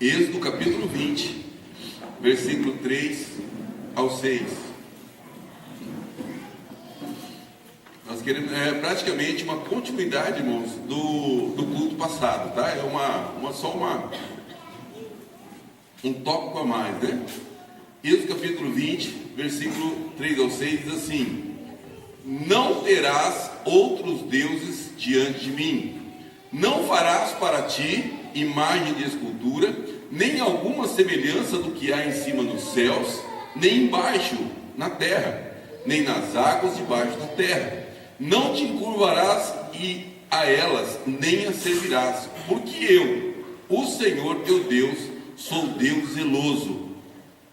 Êxodo capítulo 20, versículo 3 ao 6. Nós queremos, praticamente uma continuidade, irmãos, do culto passado, tá? É um tópico a mais, né? Êxodo capítulo 20, versículo 3 ao 6 diz assim: não terás outros deuses diante de mim, não farás para ti imagem de escultura, nem alguma semelhança do que há em cima nos céus, nem embaixo na terra, nem nas águas debaixo da terra. Não te encurvarás a elas, nem as servirás, porque eu, o Senhor teu Deus, sou Deus zeloso,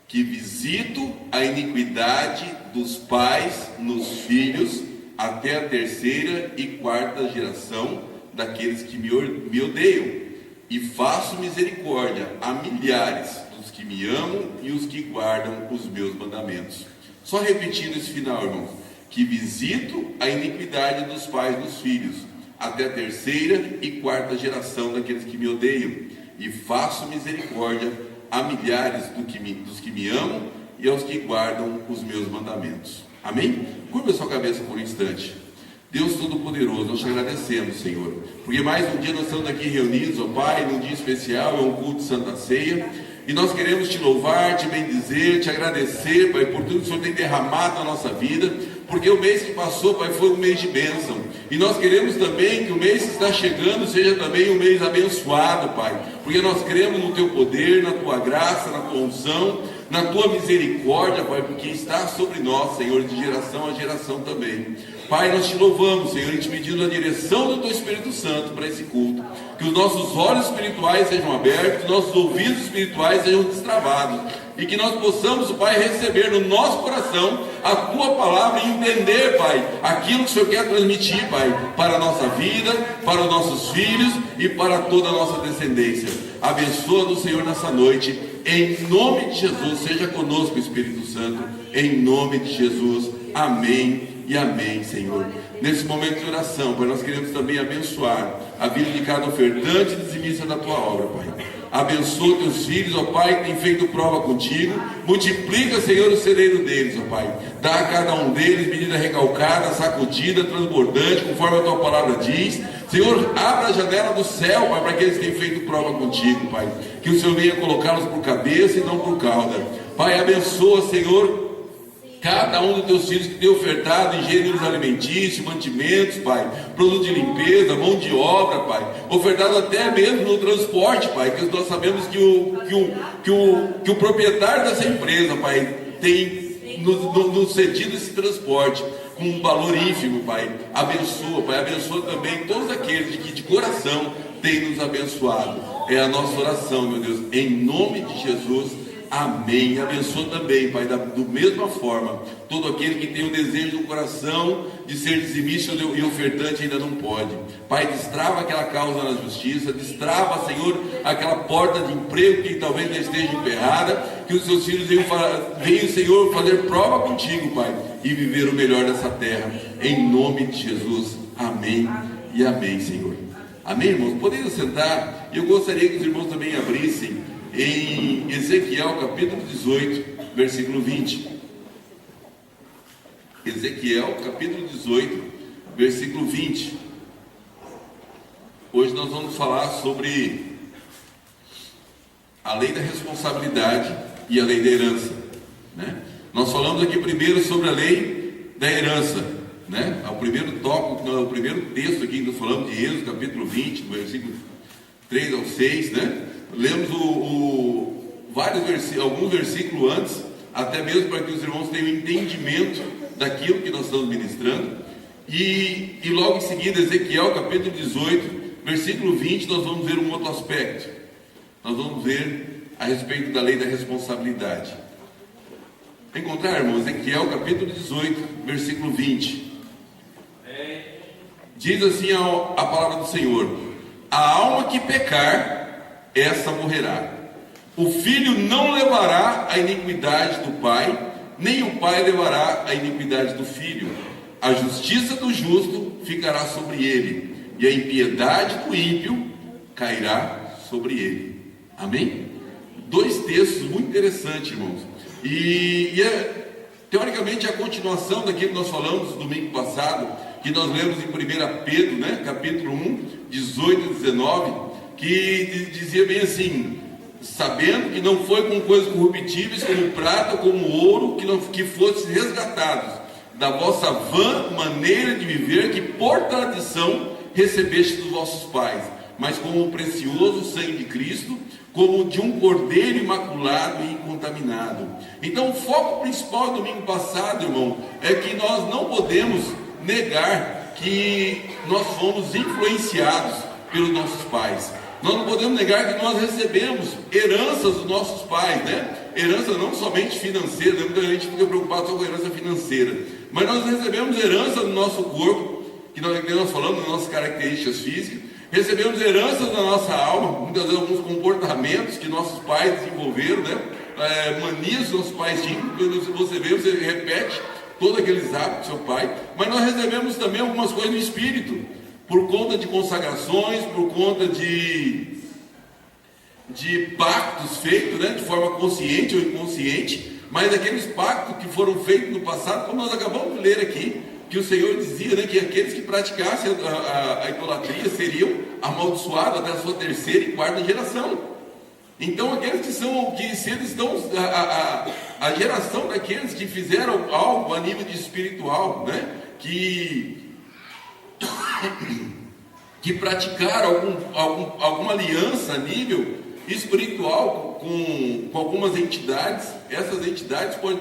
que visito a iniquidade dos pais nos filhos, até a terceira e quarta geração daqueles que me odeiam, e faço misericórdia a milhares dos que me amam e os que guardam os meus mandamentos. Só repetindo esse final, irmãos: que visito a iniquidade dos pais nos filhos, até a terceira e quarta geração daqueles que me odeiam, e faço misericórdia a milhares dos que me amam e aos que guardam os meus mandamentos. Amém? Curva a sua cabeça por um instante. Deus Todo-Poderoso, nós te agradecemos, Senhor, porque mais um dia nós estamos aqui reunidos, ó Pai, num dia especial, é um culto de Santa Ceia, e nós queremos te louvar, te bendizer, te agradecer, Pai, por tudo que o Senhor tem derramado na nossa vida, porque o mês que passou, Pai, foi um mês de bênção, e nós queremos também que o mês que está chegando seja também um mês abençoado, Pai, porque nós cremos no teu poder, na tua graça, na tua unção, na tua misericórdia, Pai, porque está sobre nós, Senhor, de geração a geração também. Pai, nós te louvamos, Senhor, e te pedimos a direção do teu Espírito Santo para esse culto, que os nossos olhos espirituais sejam abertos, que os nossos ouvidos espirituais sejam destravados, e que nós possamos, Pai, receber no nosso coração a tua palavra e entender, Pai, aquilo que o Senhor quer transmitir, Pai, para a nossa vida, para os nossos filhos e para toda a nossa descendência. Abençoa-nos, Senhor, nessa noite, em nome de Jesus. Seja conosco, Espírito Santo, em nome de Jesus. Amém e amém, Senhor. Nesse momento de oração, Pai, nós queremos também abençoar a vida de cada ofertante e dizimista da tua obra, Pai. Abençoa teus filhos, ó Pai, que tem feito prova contigo. Multiplica, Senhor, o celeiro deles, ó Pai. Dá a cada um deles medida recalcada, sacudida, transbordante, conforme a tua palavra diz. Senhor, abra a janela do céu, Pai, para aqueles que têm feito prova contigo, Pai. Que o Senhor venha colocá-los por cabeça e não por cauda. Pai, abençoa, Senhor, cada um dos teus filhos que tem ofertado em gêneros alimentícios, mantimentos, Pai, produto de limpeza, mão de obra, Pai, ofertado até mesmo no transporte, Pai, que nós sabemos que o proprietário dessa empresa, Pai, tem nos cedido esse transporte com um valor ínfimo, Pai. Abençoa, Pai, abençoa também todos aqueles que de coração têm nos abençoado. É a nossa oração, meu Deus, em nome de Jesus. Amém. Abençoa também, Pai, da mesma forma, todo aquele que tem o desejo no coração de ser dizimista e ofertante ainda não pode. Pai, destrava aquela causa na justiça, destrava, Senhor, aquela porta de emprego que talvez não esteja emperrada, que os seus filhos venham, Senhor, fazer prova contigo, Pai, e viver o melhor dessa terra, em nome de Jesus. Amém e amém, Senhor. Amém, irmãos? Podemos sentar? Eu gostaria que os irmãos também abrissem em Ezequiel capítulo 18, versículo 20. Ezequiel capítulo 18, versículo 20. Hoje nós vamos falar sobre a lei da responsabilidade e a lei da herança, né? Nós falamos aqui primeiro sobre a lei da herança, né? O primeiro tópico, o primeiro texto aqui que nós falamos de Êxodo capítulo 20, versículo 3 ao 6, né? Lemos alguns versículos antes, até mesmo para que os irmãos tenham entendimento daquilo que nós estamos ministrando. E logo em seguida, Ezequiel capítulo 18, versículo 20, nós vamos ver um outro aspecto. Nós vamos ver a respeito da lei da responsabilidade. Encontrar, irmão, Ezequiel capítulo 18, versículo 20. Diz assim a palavra do Senhor: a alma que pecar, essa morrerá. O filho não levará a iniquidade do pai, nem o pai levará a iniquidade do filho. A justiça do justo ficará sobre ele, e a impiedade do ímpio cairá sobre ele. Amém? dois textos muito interessantes, irmãos. E teoricamente a continuação daquilo que nós falamos domingo passado, que nós lemos em 1 Pedro, né, capítulo 1, 18 e 19, que dizia bem assim: sabendo que não foi com coisas corruptíveis, como prata, como ouro, que fostes resgatados da vossa vã maneira de viver, que por tradição recebeste dos vossos pais, mas como o precioso sangue de Cristo, como de um cordeiro imaculado e incontaminado. Então o foco principal do domingo passado, irmão, é que nós não podemos negar que nós fomos influenciados pelos nossos pais. Nós não podemos negar que nós recebemos heranças dos nossos pais, né? Herança não somente financeira, né? Muita gente fica preocupada só com a herança financeira, mas nós recebemos herança do nosso corpo, que nós falamos das nossas características físicas, recebemos heranças da nossa alma, muitas vezes alguns comportamentos que nossos pais desenvolveram, né? Manias que nossos pais tinham, você vê, você repete todos aqueles hábitos do seu pai, mas nós recebemos também algumas coisas do espírito, por conta de consagrações, por conta de pactos feitos, né, de forma consciente ou inconsciente, mas aqueles pactos que foram feitos no passado, como nós acabamos de ler aqui, que o Senhor dizia, né, que aqueles que praticassem a idolatria seriam amaldiçoados até a sua terceira e quarta geração. Então aqueles se eles estão, a geração daqueles que fizeram algo a nível de espiritual, né, que praticaram alguma aliança a nível espiritual com algumas entidades, essas entidades podem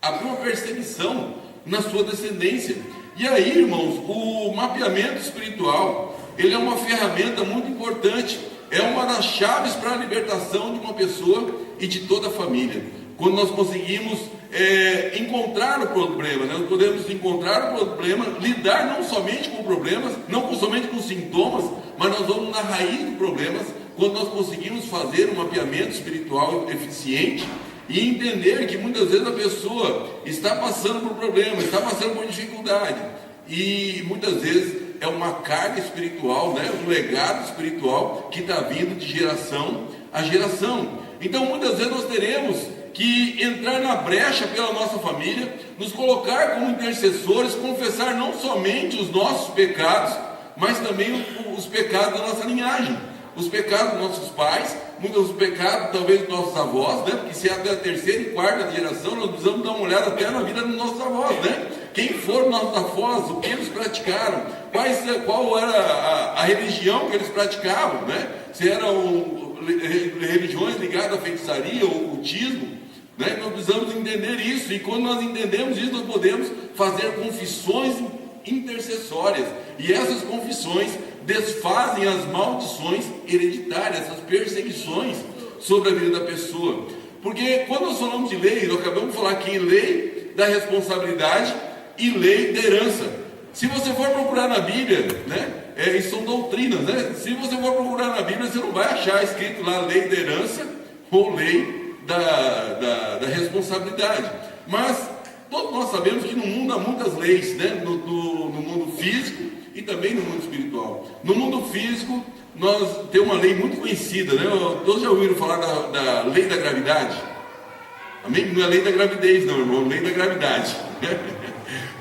abrir uma perseguição na sua descendência. E aí, irmãos, o mapeamento espiritual, ele é uma ferramenta muito importante, é uma das chaves para a libertação de uma pessoa e de toda a família. Quando nós conseguimos encontrar o problema, né? Nós podemos encontrar o problema, lidar não somente com problemas, não somente com sintomas, mas nós vamos na raiz dos problemas, quando nós conseguimos fazer um mapeamento espiritual eficiente e entender que muitas vezes a pessoa está passando por problemas, está passando por dificuldade, e muitas vezes é uma carga espiritual, né? Um legado espiritual que está vindo de geração a geração. Então muitas vezes nós teremos que entrar na brecha pela nossa família, nos colocar como intercessores, confessar não somente os nossos pecados, mas também os pecados da nossa linhagem, os pecados dos nossos pais, muitos pecados talvez dos nossos avós, né? Porque se é até a terceira e quarta geração, nós precisamos dar uma olhada até na vida dos nossos avós, né? Quem foram nossos avós, o que eles praticaram, qual era a religião que eles praticavam, né? Se eram religiões ligadas à feitiçaria ou ocultismo, né? Nós precisamos entender isso, e quando nós entendemos isso, nós podemos fazer confissões intercessórias, e essas confissões desfazem as maldições hereditárias, essas perseguições sobre a vida da pessoa. Porque quando nós falamos de lei, nós acabamos de falar aqui lei da responsabilidade e lei da herança. Se você for procurar na Bíblia, né, isso são doutrinas, né? Se você for procurar na Bíblia, você não vai achar escrito lá lei da herança ou lei da responsabilidade. Mas todos nós sabemos que no mundo há muitas leis, né? No mundo físico e também no mundo espiritual. No mundo físico, nós temos uma lei muito conhecida, né? Todos já ouviram falar da lei da gravidade? Amém? Não é lei da gravidez, não, irmão, lei da gravidade.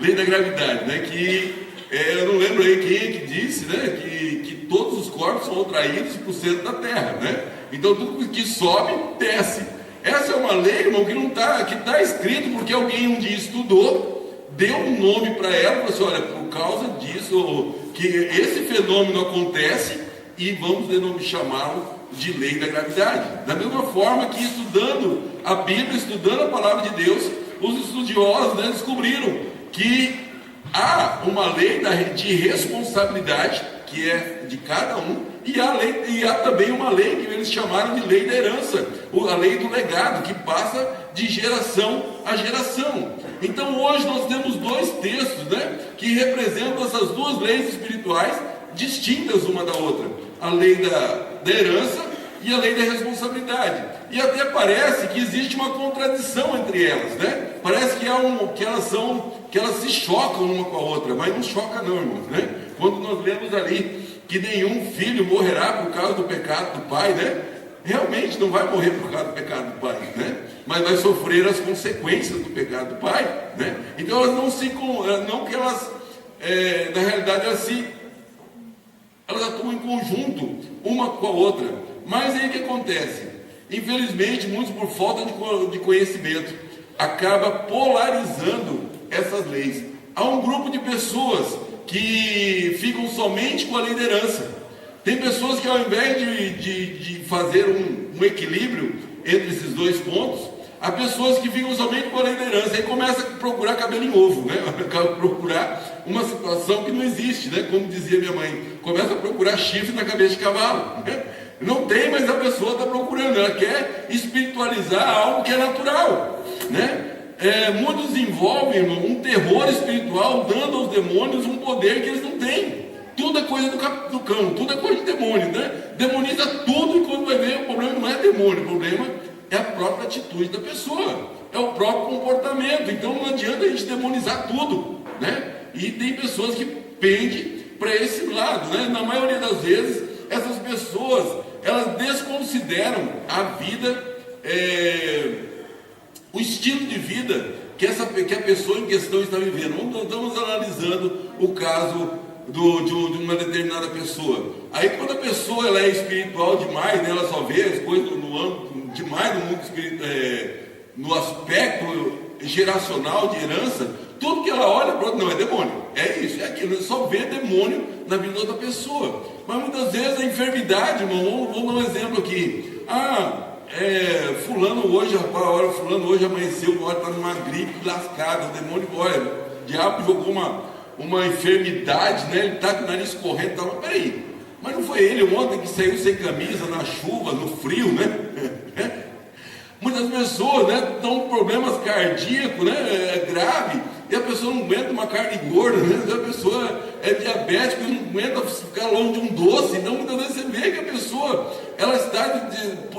Lei da gravidade, né? Que eu não lembro aí quem é que disse, né? Que todos os corpos são atraídos para o centro da Terra, né? Então tudo que sobe, desce. Essa é uma lei, irmão, que está escrito porque alguém um dia estudou, deu um nome para ela, e falou assim: olha, por causa disso, que esse fenômeno acontece, e vamos chamá-lo de lei da gravidade. Da mesma forma que estudando a Bíblia, estudando a palavra de Deus, os estudiosos, né, descobriram que há uma lei de responsabilidade, que é de cada um, e há também uma lei que eles chamaram de lei da herança, a lei do legado, que passa de geração a geração. Então hoje nós temos dois textos, né, que representam essas duas leis espirituais distintas uma da outra: a lei da herança e a lei da responsabilidade. E até parece que existe uma contradição entre elas, né? Parece que elas se chocam uma com a outra, mas não choca não, irmãos, né? Quando nós lemos ali que nenhum filho morrerá por causa do pecado do pai, né? realmente não vai morrer por causa do pecado do pai, né? Mas vai sofrer as consequências do pecado do pai, né? Então elas não que elas, na realidade elas atuam em conjunto, uma com a outra. Mas aí o que acontece? Infelizmente, muitos por falta de conhecimento, acaba polarizando essas leis. Há um grupo de pessoas que ficam somente com a liderança. Tem pessoas que, ao invés de fazer um equilíbrio entre esses dois pontos, há pessoas que ficam somente com a liderança e começam a procurar cabelo em ovo, né? Procurar uma situação que não existe, né? Como dizia minha mãe, começa a procurar chifre na cabeça de cavalo, né? Não tem, mas a pessoa está procurando, ela quer espiritualizar algo que é natural, né? Muitos envolvem, irmão, um terror espiritual, dando aos demônios um poder que eles não têm. Tudo é coisa do cão, tudo é coisa de demônio, né? Demoniza tudo e quando vai ver, o problema não é demônio, o problema é a própria atitude da pessoa, é o próprio comportamento. Então não adianta a gente demonizar tudo, né? E tem pessoas que pendem para esse lado, né? Na maioria das vezes, essas pessoas, elas desconsideram a vida, o estilo de vida que a pessoa em questão está vivendo. Não estamos analisando o caso de uma determinada pessoa. Aí quando a pessoa ela é espiritual demais, né, ela só vê as coisas demais no mundo espiritual, no aspecto geracional de herança, tudo que ela olha, não, é demônio, é isso, é aquilo, só vê demônio na vida da outra pessoa. Mas muitas vezes a enfermidade, irmão, vamos dar um exemplo aqui. Fulano hoje, rapaz, olha, fulano hoje amanheceu, olha, está numa gripe lascada, o demônio, olha, o diabo jogou uma enfermidade, né? Ele está com o nariz correndo, tá, mas peraí, mas não foi ele ontem que saiu sem camisa, na chuva, no frio, né? Muitas pessoas, né, estão com problemas cardíacos, né, grave, e a pessoa não aguenta uma carne gorda, né? A pessoa é diabética e não aguenta ficar longe de um doce. Então muitas vezes você vê que a pessoa ela está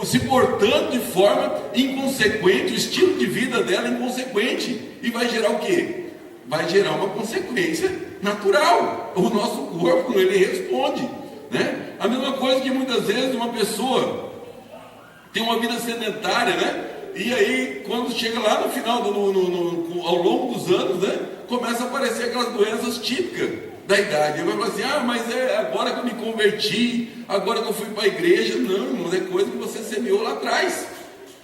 se portando de forma inconsequente, o estilo de vida dela é inconsequente, e vai gerar o quê? Vai gerar uma consequência natural. O nosso corpo, ele responde, né? A mesma coisa que muitas vezes uma pessoa tem uma vida sedentária, né? E aí, quando chega lá no final, ao longo dos anos, né? Começa a aparecer aquelas doenças típicas da idade. Ele vai falar assim, mas é agora que eu me converti, agora que eu fui para a igreja. Não, mas é coisa que você semeou lá atrás.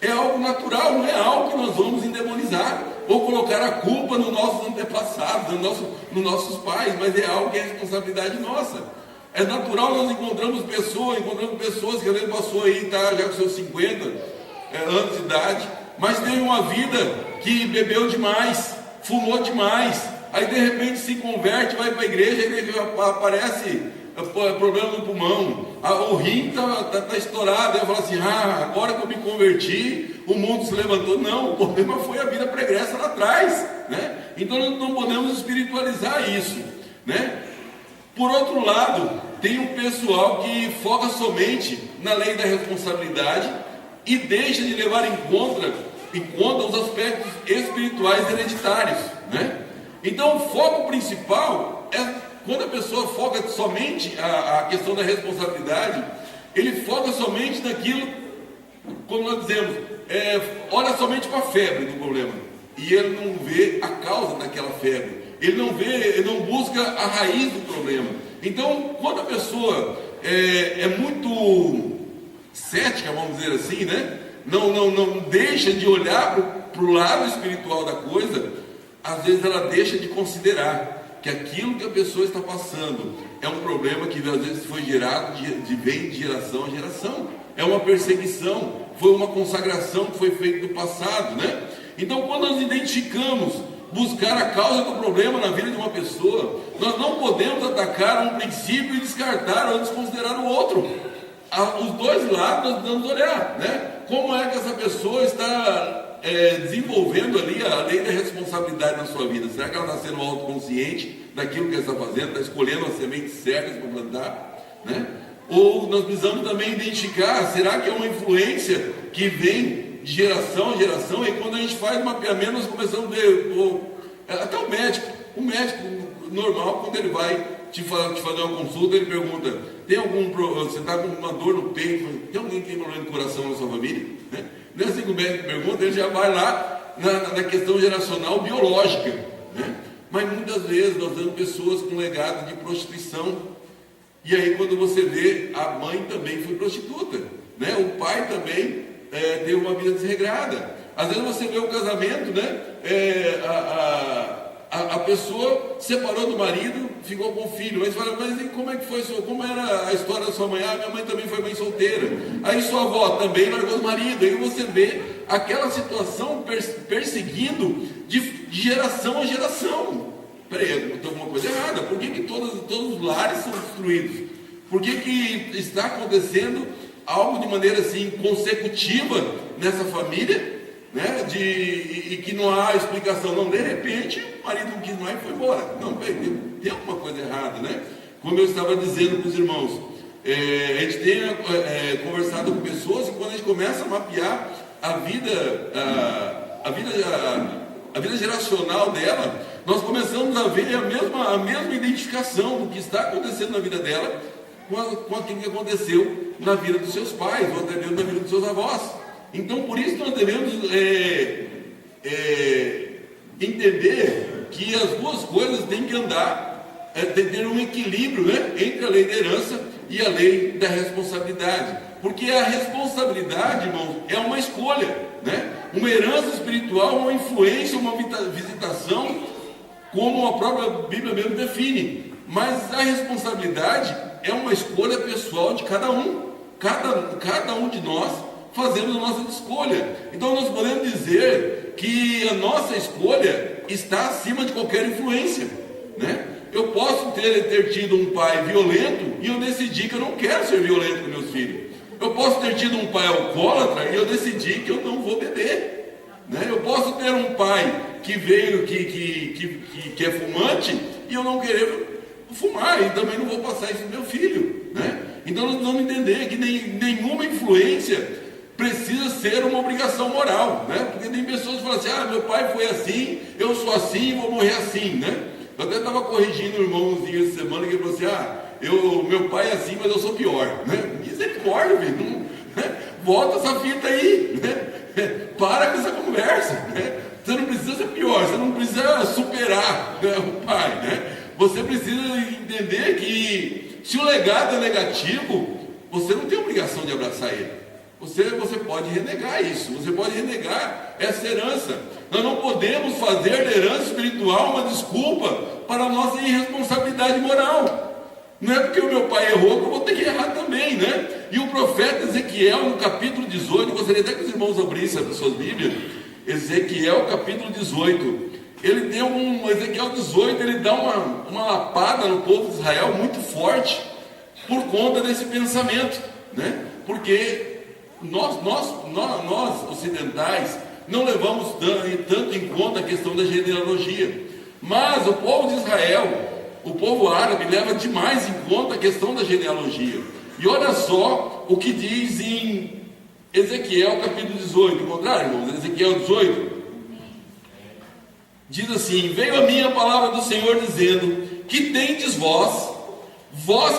É algo natural, não é algo que nós vamos endemonizar ou colocar a culpa nos nossos antepassados, nos nossos pais, mas é algo que é responsabilidade nossa. É natural, nós encontramos pessoas que às vezes passou aí, tá, já com seus 50 anos de idade, mas teve uma vida que bebeu demais, fumou demais, aí de repente se converte, vai para a igreja, e aparece problema no pulmão, o rim está estourado, aí fala assim, agora que eu me converti, o mundo se levantou. Não, o problema foi a vida pregressa lá atrás, né? Então nós não podemos espiritualizar isso, né? Por outro lado, tem um pessoal que foca somente na lei da responsabilidade e deixa de levar em conta os aspectos espirituais hereditários, né? Então o foco principal é quando a pessoa foca somente a questão da responsabilidade, ele foca somente naquilo, como nós dizemos, olha somente para a febre do problema, e ele não vê a causa daquela febre, ele não busca a raiz do problema. Então, quando a pessoa é muito cética, vamos dizer assim, né? Não deixa de olhar para o lado espiritual da coisa, às vezes ela deixa de considerar que aquilo que a pessoa está passando é um problema que às vezes foi gerado vem de geração a geração, é uma perseguição, foi uma consagração que foi feita no passado, né? Então, quando nós identificamos buscar a causa do problema na vida de uma pessoa, nós não podemos atacar um princípio e descartar ou desconsiderar o outro. Os dois lados nós precisamos olhar, né? Como é que essa pessoa está desenvolvendo ali a lei da responsabilidade na sua vida? Será que ela está sendo autoconsciente daquilo que ela está fazendo, está escolhendo as sementes certas para plantar, né? Ou nós precisamos também identificar, será que é uma influência que vem de geração a geração? E quando a gente faz mapeamento, nós começamos a ver, até o médico normal, quando ele vai te fazer uma consulta, ele pergunta: você está com uma dor no peito? Tem alguém que tem problema de coração na sua família? Né? Não é assim que o médico pergunta, ele já vai lá na questão geracional biológica. Né? Mas muitas vezes nós temos pessoas com legado de prostituição. E aí quando você vê, a mãe também foi prostituta, né? O pai também teve uma vida desregrada. Às vezes você vê o casamento, né? A pessoa separou do marido, ficou com o filho, mas fala: mas e como é que foi, como era a história da sua mãe? Minha mãe também foi mãe solteira. Aí sua avó também largou o marido. Aí você vê aquela situação perseguindo de geração a geração. Peraí, tem alguma coisa errada. Por que todos os lares são destruídos? Por que está acontecendo algo de maneira assim consecutiva nessa família? Né, e que não há explicação, não, de repente o marido não quis mais e foi embora. Não, tem alguma coisa errada, né? Como eu estava dizendo para os irmãos, a gente tem conversado com pessoas, e quando a gente começa a mapear a vida geracional dela, nós começamos a ver a mesma identificação do que está acontecendo na vida dela com aquilo que aconteceu na vida dos seus pais, ou até mesmo na vida dos seus avós. Então, por isso nós devemos entender que as duas coisas têm que andar, ter um equilíbrio, né, entre a lei da herança e a lei da responsabilidade. Porque a responsabilidade, irmãos, é uma escolha, né? Uma herança espiritual, uma influência, uma visitação, como a própria Bíblia mesmo define. Mas a responsabilidade é uma escolha pessoal de cada um. Cada um de nós fazemos a nossa escolha. Então nós podemos dizer que a nossa escolha está acima de qualquer influência, né? Eu posso ter tido um pai violento e eu decidi que eu não quero ser violento com meus filhos. Eu posso ter tido um pai alcoólatra e eu decidi que eu não vou beber, né? Eu posso ter um pai que veio que é fumante e eu não querer fumar, e também não vou passar isso pro meu filho, né? Então nós precisamos entender que nenhuma influência precisa ser uma obrigação moral, né? Porque tem pessoas que falam assim: meu pai foi assim, eu sou assim, vou morrer assim, né? Eu até estava corrigindo um irmãozinho essa semana que ele falou assim: meu pai é assim, mas eu sou pior, né? Misericórdia, filho, né? Volta essa fita aí, né? Para com essa conversa, né? Você não precisa ser pior, você não precisa superar, né, o pai, né? Você precisa entender que se o legado é negativo, você não tem obrigação de abraçar ele. Você pode renegar isso, você pode renegar essa herança. Nós não podemos fazer da herança espiritual uma desculpa para a nossa irresponsabilidade moral. Não é porque o meu pai errou que eu vou ter que errar também, né? E o profeta Ezequiel, no capítulo 18, gostaria até que os irmãos abrissem as suas Bíblias. Ezequiel, capítulo 18. Ele tem Ezequiel 18, ele dá uma lapada no povo de Israel muito forte por conta desse pensamento, né? Porque nós ocidentais não levamos tanto em conta a questão da genealogia, mas o povo de Israel, o povo árabe, leva demais em conta a questão da genealogia. E olha só o que diz em Ezequiel capítulo 18, o contrário, irmãos, Ezequiel 18 diz assim: veio a mim a palavra do Senhor dizendo: que tendes vós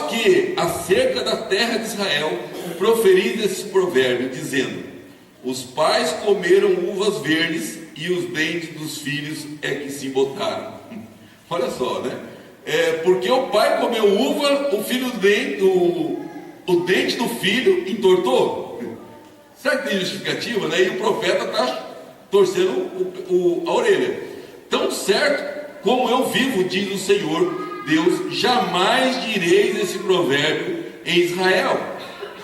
que acerca da terra de Israel proferis esse provérbio, dizendo: os pais comeram uvas verdes e os dentes dos filhos é que se botaram. Olha só, né? Porque o pai comeu uva, o dente do filho entortou. Será que tem justificativa, né? E o profeta está torcendo a orelha. Tão certo como eu vivo, diz o Senhor Deus, jamais direis esse provérbio em Israel.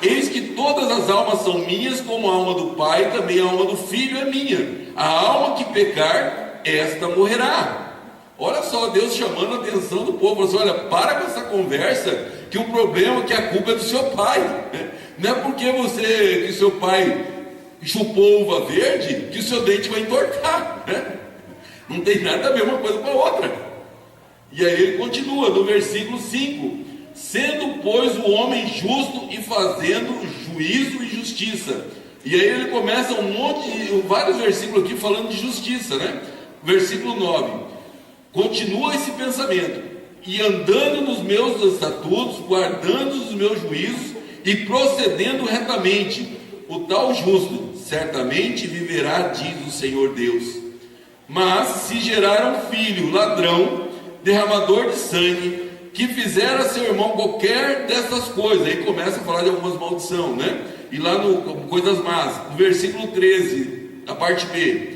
Eis que todas as almas são minhas, como a alma do pai, também a alma do filho é minha. A alma que pecar, esta morrerá. Olha só, Deus chamando a atenção do povo, assim: olha, para com essa conversa, que o problema é que a culpa é do seu pai. Não é porque que o seu pai chupou uva verde, que o seu dente vai entortar, né? Não tem nada a ver uma coisa com a outra. E aí ele continua no versículo 5: sendo, pois, o homem justo e fazendo juízo e justiça. E aí ele começa vários versículos aqui falando de justiça, né? Versículo 9: continua esse pensamento: e andando nos meus estatutos, guardando os meus juízos e procedendo retamente, o tal justo certamente viverá, diz o Senhor Deus. Mas se gerar um filho ladrão, derramador de sangue, que fizer a seu irmão qualquer dessas coisas, aí começa a falar de algumas maldições, né? E lá no Coisas Más, no versículo 13, a parte B,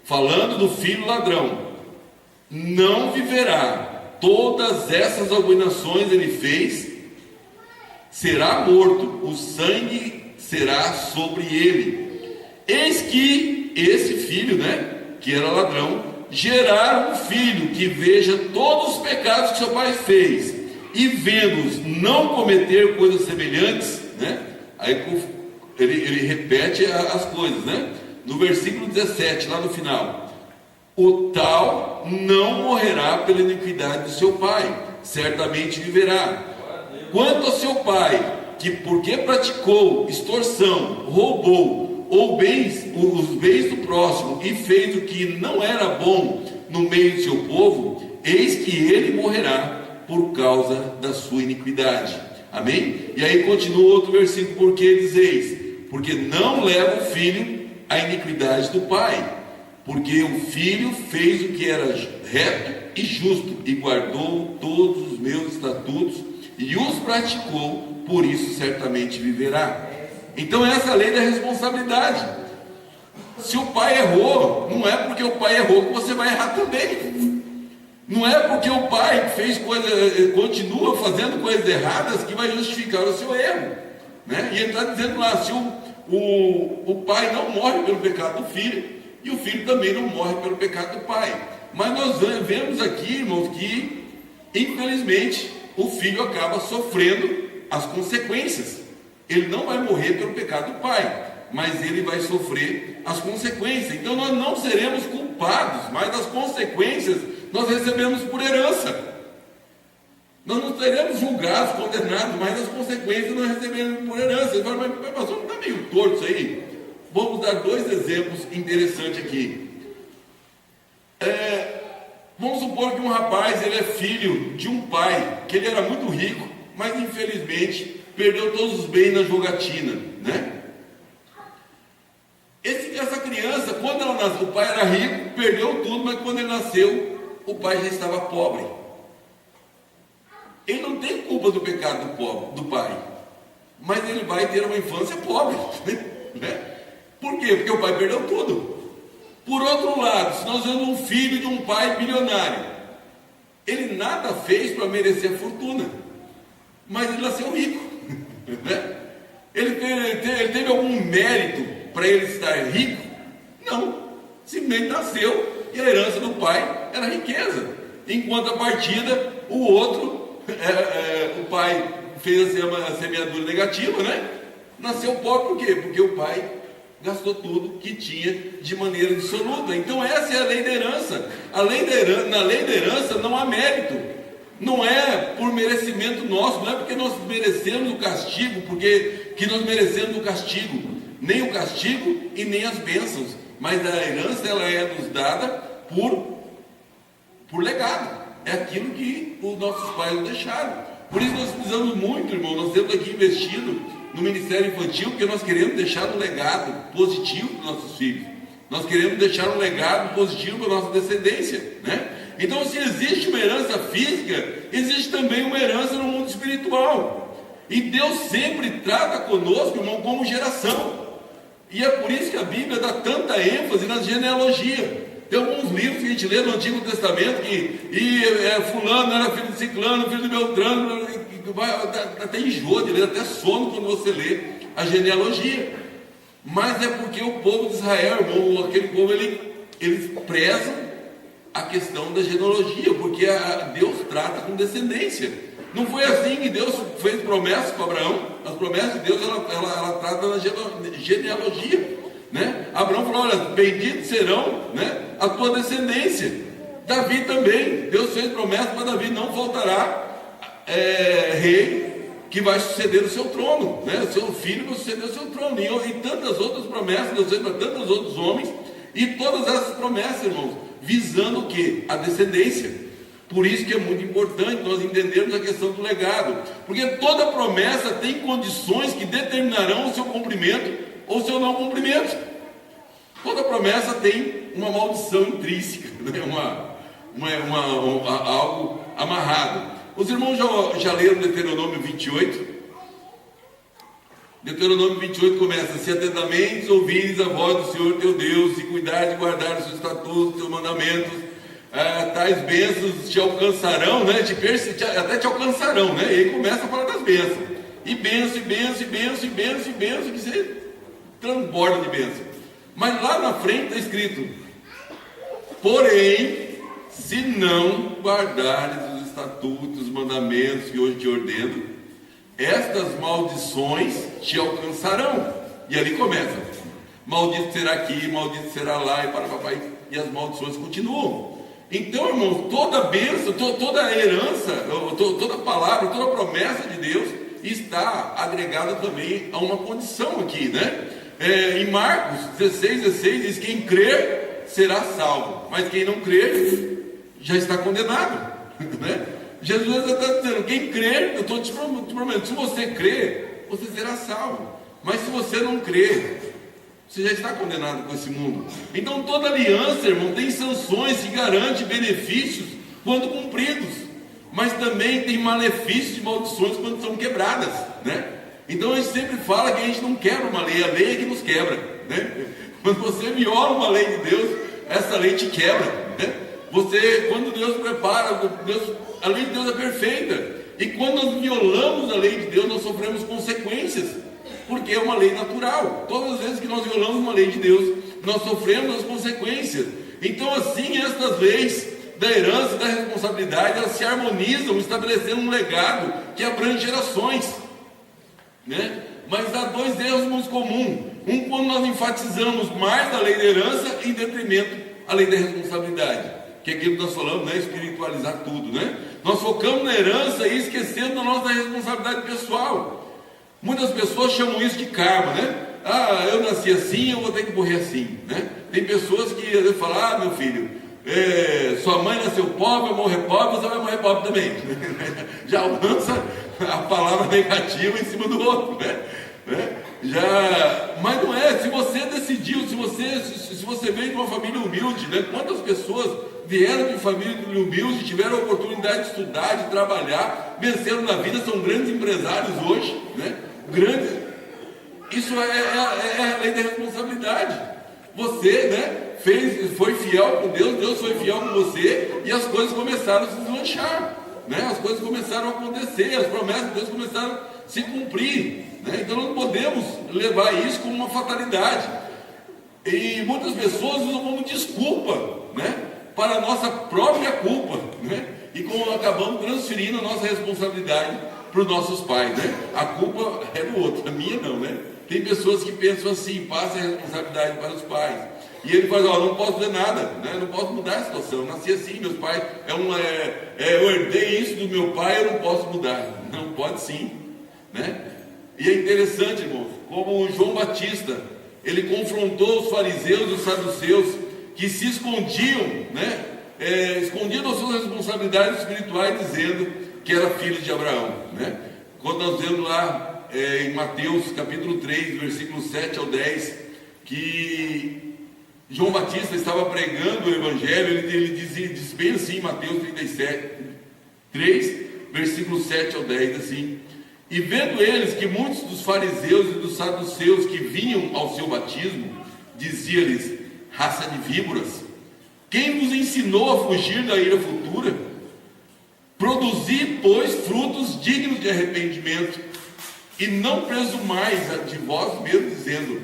falando do filho ladrão, não viverá. Todas essas abominações ele fez, será morto, o sangue será sobre ele. Eis que esse filho, né, que era ladrão, gerar um filho que veja todos os pecados que seu pai fez, e vendo-os não cometer coisas semelhantes, né? Aí ele repete as coisas, né? No versículo 17, lá no final, o tal não morrerá pela iniquidade do seu pai, certamente viverá. Quanto ao seu pai, que porque praticou extorsão, roubou ou os bens do próximo e fez o que não era bom no meio do seu povo, eis que ele morrerá por causa da sua iniquidade. Amém? E aí continua outro versículo, porque dizeis, porque não leva o filho a iniquidade do pai, porque o filho fez o que era reto e justo, e guardou todos os meus estatutos, e os praticou, por isso certamente viverá. Então essa é a lei da responsabilidade. Se o pai errou, não é porque o pai errou que você vai errar também. Não é porque o pai fez continua fazendo coisas erradas que vai justificar o seu erro, né? E ele está dizendo lá, se o pai não morre pelo pecado do filho, e o filho também não morre pelo pecado do pai. Mas nós vemos aqui, irmãos, que infelizmente o filho acaba sofrendo as consequências. Ele não vai morrer pelo pecado do pai, mas ele vai sofrer as consequências. Então nós não seremos culpados, mas as consequências nós recebemos por herança. Nós não seremos julgados, condenados, mas as consequências nós recebemos por herança. Você fala, mas pastor, não está meio torto isso aí? Vamos dar dois exemplos interessantes aqui. Vamos supor que um rapaz, ele é filho de um pai, que ele era muito rico, mas infelizmente perdeu todos os bens na jogatina, né? Essa criança, quando ela nasceu, o pai era rico, perdeu tudo, mas quando ele nasceu, o pai já estava pobre. Ele não tem culpa do pecado do pai, mas ele vai ter uma infância pobre, né? Por quê? Porque o pai perdeu tudo. Por outro lado, se nós vemos um filho de um pai bilionário, ele nada fez para merecer a fortuna, mas ele nasceu rico, né? Ele teve algum mérito para ele estar rico? Não, simplesmente nasceu e a herança do pai era riqueza, enquanto a partida, o outro, o pai fez a semeadura negativa, né? Nasceu pobre por quê? Porque o pai gastou tudo que tinha de maneira dissoluta. Então essa é a lei da herança. Na lei da herança não há mérito, não é por merecimento nosso, não é porque nós merecemos o castigo, porque que nós merecemos o castigo, nem o castigo e nem as bênçãos, mas a herança ela é nos dada por legado, é aquilo que os nossos pais nos deixaram. Por isso nós precisamos muito, irmão, nós temos aqui investido no Ministério Infantil, porque nós queremos deixar um legado positivo para os nossos filhos, nós queremos deixar um legado positivo para a nossa descendência, né? Então, se existe uma herança física, existe também uma herança no mundo espiritual, e Deus sempre trata conosco, irmão, como geração, e é por isso que a Bíblia dá tanta ênfase na genealogia. Tem alguns livros que a gente lê no Antigo Testamento fulano era filho de ciclano, filho de Beltrano, até enjoa de ler, até sono quando você lê a genealogia. Mas é porque o povo de Israel, irmão, aquele povo, eles prezam a questão da genealogia, porque Deus trata com descendência. Não foi assim que Deus fez promessas para Abraão. As promessas de Deus, ela trata na genealogia, né? Abraão falou, olha, benditos serão, né, a tua descendência. Davi também, Deus fez promessa para Davi, não faltará rei que vai suceder o seu trono, né? O seu filho vai suceder o seu trono, e tantas outras promessas Deus fez para tantos outros homens, e todas essas promessas, irmãos, visando o que? A descendência. Por isso que é muito importante nós entendermos a questão do legado, porque toda promessa tem condições que determinarão o seu cumprimento ou o seu não cumprimento. Toda promessa tem uma maldição intrínseca, né? Algo amarrado. Os irmãos já leram Deuteronômio 28? Deuteronômio 28 começa: se atentamente ouvires a voz do Senhor teu Deus, e cuidares de guardar os seus estatutos, os seus mandamentos, tais bênçãos te alcançarão, né? Até te alcançarão, né? E aí começa a falar das bênçãos. E bênção, e bênção, e bênção, e bênção, e bênção, que você transborda de bênção. Mas lá na frente está escrito: porém, se não guardares os estatutos, os mandamentos que hoje te ordeno, estas maldições te alcançarão. E ali começa: maldito será aqui, maldito será lá, e para papai, e as maldições continuam. Então, irmãos, toda bênção, toda herança, toda palavra, toda promessa de Deus está agregada também a uma condição aqui, né? Em Marcos 16 diz: quem crer será salvo, mas quem não crer já está condenado, né? Jesus está dizendo: quem crer, eu estou te prometendo, se você crer, você será salvo, mas se você não crer, você já está condenado com esse mundo. Então toda aliança, irmão, tem sanções que garantem benefícios quando cumpridos, mas também tem malefícios e maldições quando são quebradas, né? Então a gente sempre fala que a gente não quebra uma lei, a lei é que nos quebra, né? Quando você viola uma lei de Deus, essa lei te quebra, né? Quando Deus prepara, a lei de Deus é perfeita, e quando nós violamos a lei de Deus, nós sofremos consequências, porque é uma lei natural. Todas as vezes que nós violamos uma lei de Deus, nós sofremos as consequências. Então, assim, estas leis da herança e da responsabilidade, elas se harmonizam, estabelecendo um legado que abrange gerações, né? Mas há dois erros muito comuns: quando nós enfatizamos mais a lei da herança em detrimento à lei da responsabilidade, que é aquilo que nós falamos, né? Espiritualizar tudo, né? Nós focamos na herança e esquecendo da nossa responsabilidade pessoal. Muitas pessoas chamam isso de karma, né? Eu nasci assim, eu vou ter que morrer assim, né? Tem pessoas que às vezes falam: meu filho, sua mãe nasceu pobre, vai morrer pobre, você vai morrer pobre também. Já lança a palavra negativa em cima do outro, né? Mas não é. Se você decidiu, se você veio de uma família humilde, né? Quantas pessoas vieram de família humilde, tiveram a oportunidade de estudar, de trabalhar, venceram na vida, são grandes empresários hoje, né? Grandes. Isso é a lei da responsabilidade. Você, né, foi fiel com Deus, Deus foi fiel com você, e as coisas começaram a se deslanchar, né? As coisas começaram a acontecer, as promessas de Deus começaram a se cumprir, né? Então não podemos levar isso como uma fatalidade. E muitas pessoas usam como desculpa, né, para a nossa própria culpa, né? E como acabamos transferindo a nossa responsabilidade para os nossos pais, né? A culpa é do outro, a minha não, né? Tem pessoas que pensam assim: passa a responsabilidade para os pais, e ele fala: não posso fazer nada, né? Não posso mudar a situação, eu nasci assim, meus pais, eu herdei isso do meu pai, eu não posso mudar. Não, pode sim, né? E é interessante, irmãos, como João Batista, ele confrontou os fariseus e os saduceus, que se escondiam, né? Escondiam as suas responsabilidades espirituais, dizendo que era filho de Abraão, né? Quando nós vemos lá em Mateus capítulo 3, versículos 7 ao 10, que João Batista estava pregando o Evangelho, ele diz bem assim, Mateus 3, versículos 7 ao 10, assim: e vendo eles que muitos dos fariseus e dos saduceus que vinham ao seu batismo, dizia-lhes: raça de víboras, quem vos ensinou a fugir da ira futura? Produzi, pois, frutos dignos de arrependimento, e não presumais de vós mesmos, dizendo: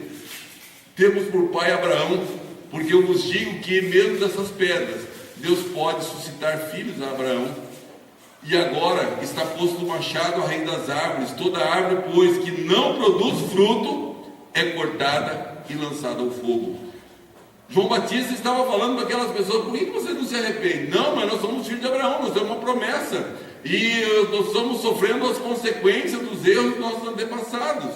temos por pai Abraão, porque eu vos digo que mesmo dessas pedras Deus pode suscitar filhos a Abraão. E agora está posto o machado à raiz das árvores. Toda árvore, pois, que não produz fruto, é cortada e lançada ao fogo. João Batista estava falando para aquelas pessoas: por que você não se arrepende? Não, mas nós somos filhos de Abraão, nós temos uma promessa, e nós estamos sofrendo as consequências dos erros dos nossos antepassados.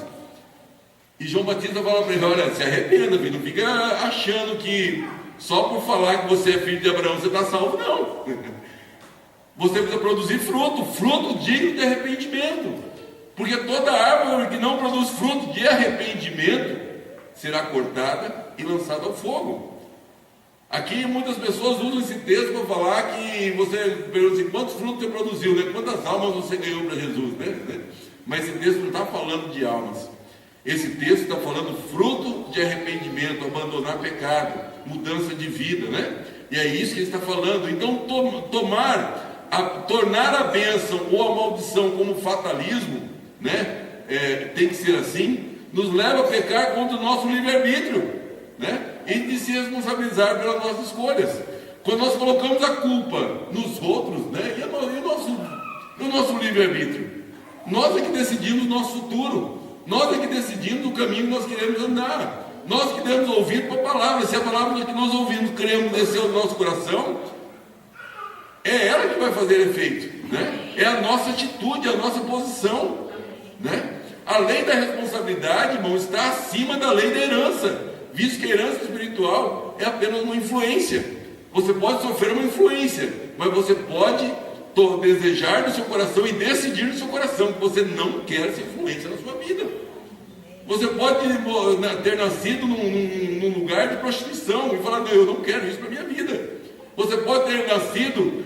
E João Batista fala para ele: olha, se arrependa, filho, não fica achando que só por falar que você é filho de Abraão você está salvo, não. Você precisa produzir fruto digno de arrependimento. Porque toda árvore que não produz fruto de arrependimento será cortada e lançada ao fogo. Aqui muitas pessoas usam esse texto para falar que você pergunta assim, quantos frutos você produziu, né? Quantas almas você ganhou para Jesus, né? Mas esse texto não está falando de almas. Esse texto está falando fruto de arrependimento, abandonar pecado, mudança de vida, né? E é isso que ele está falando. Então tornar a bênção ou a maldição como fatalismo, né? Tem que ser assim, nos leva a pecar contra o nosso livre-arbítrio, né? E de se responsabilizar pelas nossas escolhas. Quando nós colocamos a culpa nos outros, né? E o nosso livre-arbítrio, nós é que decidimos o nosso futuro, nós é que decidimos o caminho que nós queremos andar, nós que damos ouvido para a palavra. Se a palavra que nós ouvimos, cremos, desceu no nosso coração, é ela que vai fazer efeito, né? É a nossa atitude, a nossa posição, né? A lei da responsabilidade, irmão, está acima da lei da herança, visto que a herança espiritual é apenas uma influência. Você pode sofrer uma influência, mas você pode desejar no seu coração e decidir no seu coração que você não quer essa influência na sua vida. Você pode ter nascido num lugar de prostituição e falar, não, eu não quero isso para a minha vida. Você pode ter nascido,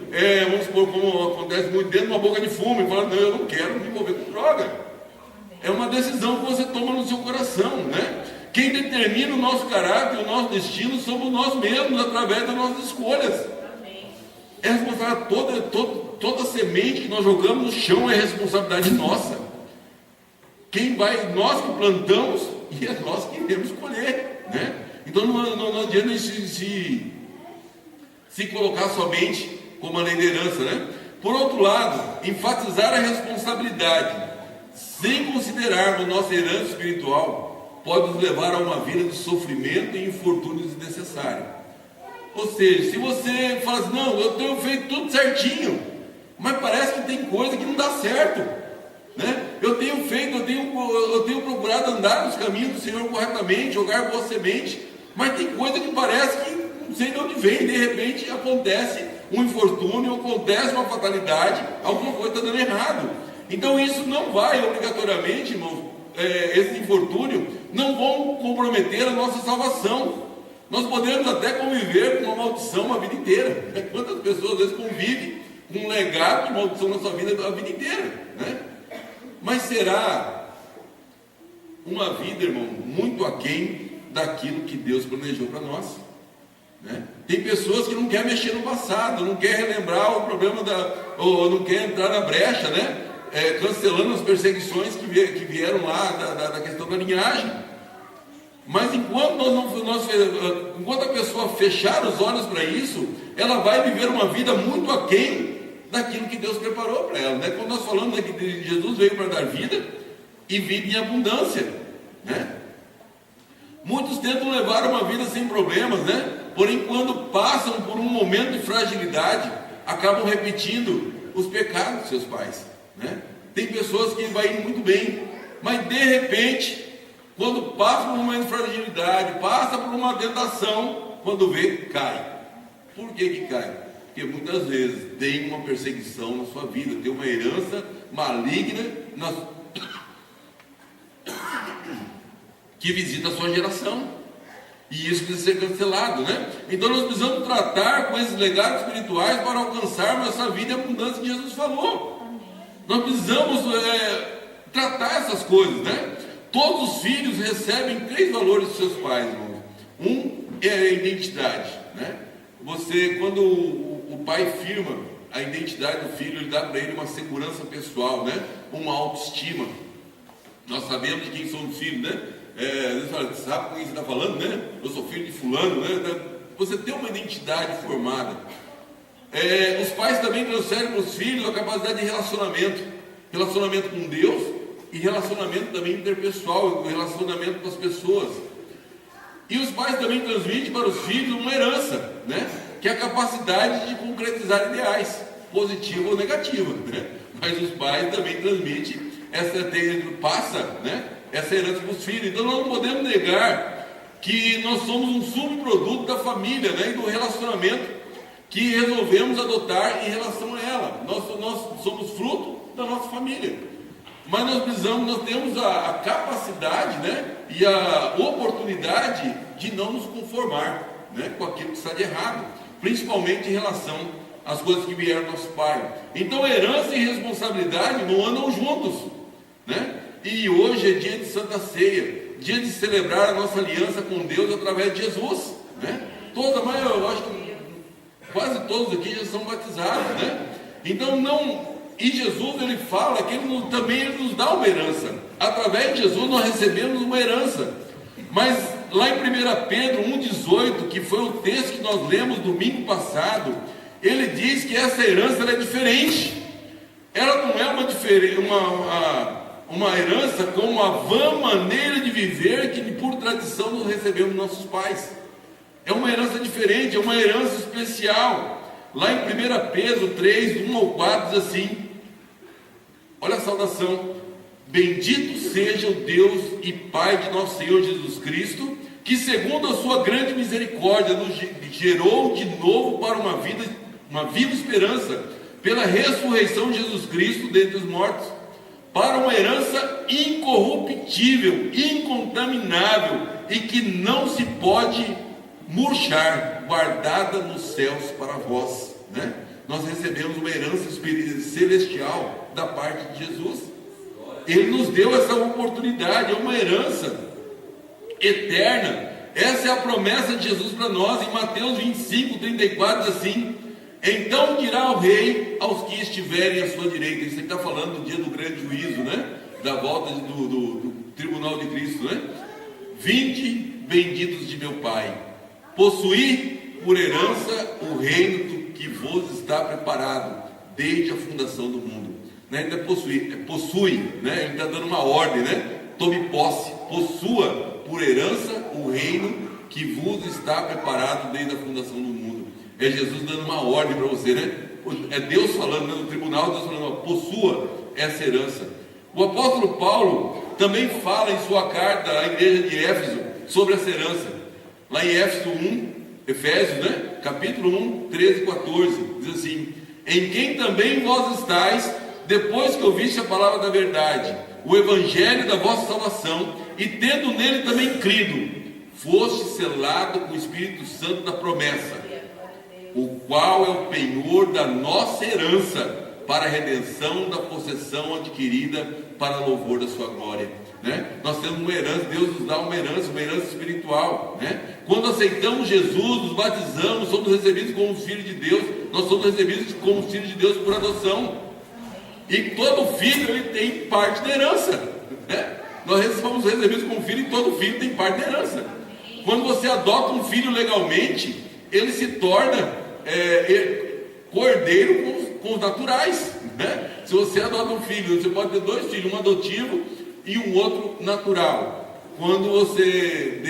vamos supor, como acontece muito, dentro de uma boca de fumo e falar, não, eu não quero me envolver com droga. É uma decisão que você toma no seu coração, né? Quem determina o nosso caráter, o nosso destino, somos nós mesmos, através das nossas escolhas. É responsável, toda semente que nós jogamos no chão é responsabilidade nossa. Nós que plantamos e é nós que iremos colher, né? Então não adianta se colocar somente como a lei da herança, né? Por outro lado, enfatizar a responsabilidade sem considerarmos nossa herança espiritual pode nos levar a uma vida de sofrimento e infortúnios desnecessários. Ou seja, se você fala assim, não, eu tenho feito tudo certinho, mas parece que tem coisa que não dá certo, né? Eu tenho procurado andar nos caminhos do Senhor corretamente, jogar boa semente, mas tem coisa que parece que não sei de onde vem, de repente acontece um infortúnio, acontece uma fatalidade, alguma coisa está dando errado. Então isso não vai obrigatoriamente, irmãos, esse infortúnio não vão comprometer a nossa salvação. Nós podemos até conviver com uma maldição a vida inteira. Quantas pessoas às vezes convivem com um legado de maldição na sua vida a vida inteira, né? Mas será uma vida, irmão, muito aquém daquilo que Deus planejou para nós, né? Tem pessoas que não querem mexer no passado, não querem relembrar o problema ou não querem entrar na brecha, né? Cancelando as perseguições que vieram lá da questão da linhagem. Mas enquanto enquanto a pessoa fechar os olhos para isso, ela vai viver uma vida muito aquém daquilo que Deus preparou para ela, né? Quando nós falamos que Jesus veio para dar vida e vida em abundância, né? Muitos tentam levar uma vida sem problemas, né? Porém, quando passam por um momento de fragilidade, acabam repetindo os pecados dos seus pais, né? Tem pessoas que vai indo muito bem, mas de repente, quando passa por um momento de fragilidade, passa por uma tentação, quando vê, cai. Por que cai? Porque muitas vezes tem uma perseguição na sua vida, tem uma herança maligna que visita a sua geração, e isso precisa ser cancelado, né? Então nós precisamos tratar com esses legados espirituais para alcançarmos essa vida e abundância que Jesus falou. Nós precisamos tratar essas coisas, né? Todos os filhos recebem 3 valores dos seus pais, irmão. Um é a identidade, né? Quando o pai firma a identidade do filho, ele dá para ele uma segurança pessoal, né? Uma autoestima. Nós sabemos de quem são os filhos, né? Às vezes fala, sabe com quem você está falando, né? Eu sou filho de fulano, né? Você tem uma identidade formada. Os pais também transferem para os filhos a capacidade de relacionamento com Deus e relacionamento também interpessoal, relacionamento com as pessoas. E os pais também transmitem para os filhos uma herança, né? Que é a capacidade de concretizar ideais, positiva ou negativa, né? Mas os pais também transmitem né? Essa herança para os filhos. Então nós não podemos negar que nós somos um subproduto da família, né? E do relacionamento que resolvemos adotar em relação a ela. Nós somos fruto da nossa família. Mas nós temos a capacidade, né, e a oportunidade de não nos conformar, né, com aquilo que está de errado, principalmente em relação às coisas que vieram do nosso pai. Então herança e responsabilidade não andam juntos, né? E hoje é dia de Santa Ceia, dia de celebrar a nossa aliança com Deus através de Jesus, né? Eu acho que quase todos aqui já são batizados, né? Então e Jesus, ele fala que ele nos dá uma herança. Através de Jesus nós recebemos uma herança. Mas lá em 1 Pedro 1,18, que foi o texto que nós lemos domingo passado, ele diz que essa herança é diferente. Ela não é uma herança com uma vã maneira de viver que por tradição nós recebemos dos nossos pais. É uma herança diferente, é uma herança especial. Lá em 1 Pedro 3, 1 ao 4 diz assim, olha a saudação: bendito seja o Deus e Pai de nosso Senhor Jesus Cristo, que segundo a sua grande misericórdia nos gerou de novo para uma viva esperança, pela ressurreição de Jesus Cristo dentre os mortos, para uma herança incorruptível, incontaminável e que não se pode murchar, guardada nos céus para vós, né? Nós recebemos uma herança celestial da parte de Jesus. Ele nos deu essa oportunidade, é uma herança eterna. Essa é a promessa de Jesus para nós. Em Mateus 25, 34 diz assim: então dirá o rei aos que estiverem à sua direita. Isso está falando do dia do grande juízo, né? Da volta do tribunal de Cristo, né? Vinde, benditos de meu Pai, possuí por herança o reino que vos está preparado desde a fundação do mundo. Né? Ele possui, né? Ele está dando uma ordem, né? Tome posse, possua por herança o reino que vos está preparado desde a fundação do mundo. É Jesus dando uma ordem para você, né? É Deus falando, né? No tribunal, Deus falando: possua essa herança. O apóstolo Paulo também fala em sua carta à igreja de Éfeso sobre essa herança. Lá em Efésios, né? Capítulo 1, 13 e 14, diz assim: em quem também vós estáis, depois que ouviste a palavra da verdade, o evangelho da vossa salvação, e tendo nele também crido, foste selado com o Espírito Santo da promessa, o qual é o penhor da nossa herança, para a redenção da possessão adquirida para louvor da sua glória, né? Nós temos uma herança, Deus nos dá uma herança espiritual, né? Quando aceitamos Jesus, nos batizamos, somos recebidos como filhos de Deus. Nós somos recebidos como filhos de Deus por adoção, e todo filho ele tem parte da herança, né? Nós somos recebidos como filho, e todo filho tem parte da herança. Quando você adota um filho legalmente, ele se torna cordeiro com os naturais, né? Se você adota um filho, você pode ter dois filhos, um adotivo e um outro natural. Quando você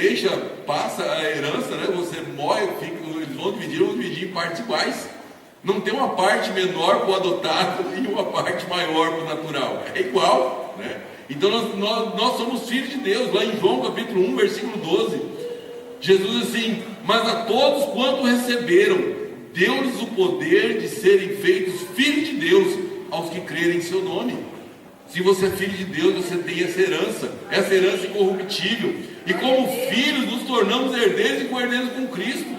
passa a herança, né? Você morre, eles vão dividir em partes iguais. Não tem uma parte menor para o adotado e uma parte maior para o natural. É igual, né? Então nós somos filhos de Deus. Lá em João capítulo 1, versículo 12, Jesus diz assim: mas a todos quanto receberam, deu-lhes o poder de serem feitos filhos de Deus, aos que crerem em seu nome. Se você é filho de Deus, você tem essa herança incorruptível, e como filhos nos tornamos herdeiros e co-herdeiros com Cristo.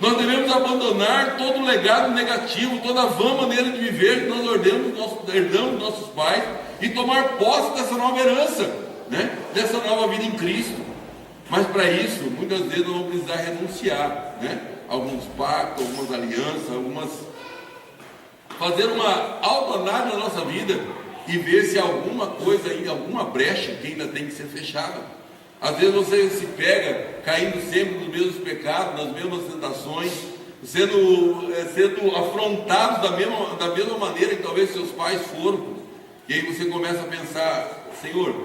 Nós devemos abandonar todo o legado negativo, toda a vã maneira de viver que nós herdamos dos nossos pais, e tomar posse dessa nova herança, né? Dessa nova vida em Cristo. Mas para isso, muitas vezes nós vamos precisar renunciar, né? Alguns pactos, algumas alianças, fazer uma autoanálise na nossa vida e ver se há alguma coisa ainda, alguma brecha que ainda tem que ser fechada. Às vezes você se pega caindo sempre nos mesmos pecados, nas mesmas tentações, sendo afrontados da mesma maneira que talvez seus pais foram. E aí você começa a pensar: Senhor,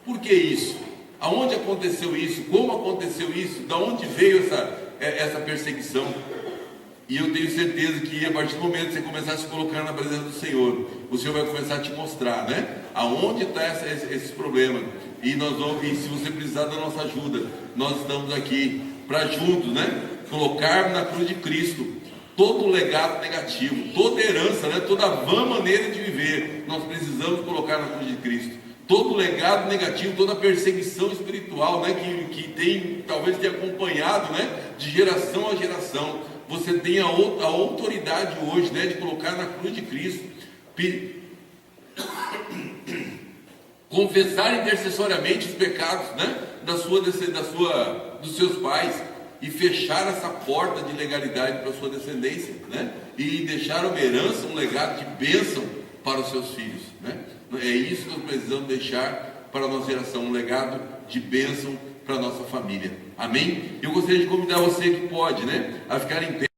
por que isso? Aonde aconteceu isso? Como aconteceu isso? Da onde veio essa perseguição? E eu tenho certeza que a partir do momento que você começar a se colocar na presença do Senhor, o Senhor vai começar a te mostrar, né? Aonde está esses problemas. E se você precisar da nossa ajuda, nós estamos aqui para juntos, né? Colocar na cruz de Cristo todo legado negativo, toda herança, né? Toda vã maneira de viver, nós precisamos colocar na cruz de Cristo. Todo legado negativo, toda perseguição espiritual, né? Que tem, talvez tenha acompanhado, né? De geração a geração. Você tem a autoridade hoje, né? De colocar na cruz de Cristo. Confessar intercessoriamente os pecados, né? Dos seus pais, e fechar essa porta de legalidade para a sua descendência, né? E deixar uma herança, um legado de bênção para os seus filhos, né? É isso que nós precisamos deixar para a nossa geração, um legado de bênção para a nossa família. Amém? Eu gostaria de convidar você que pode, né? A ficar em pé.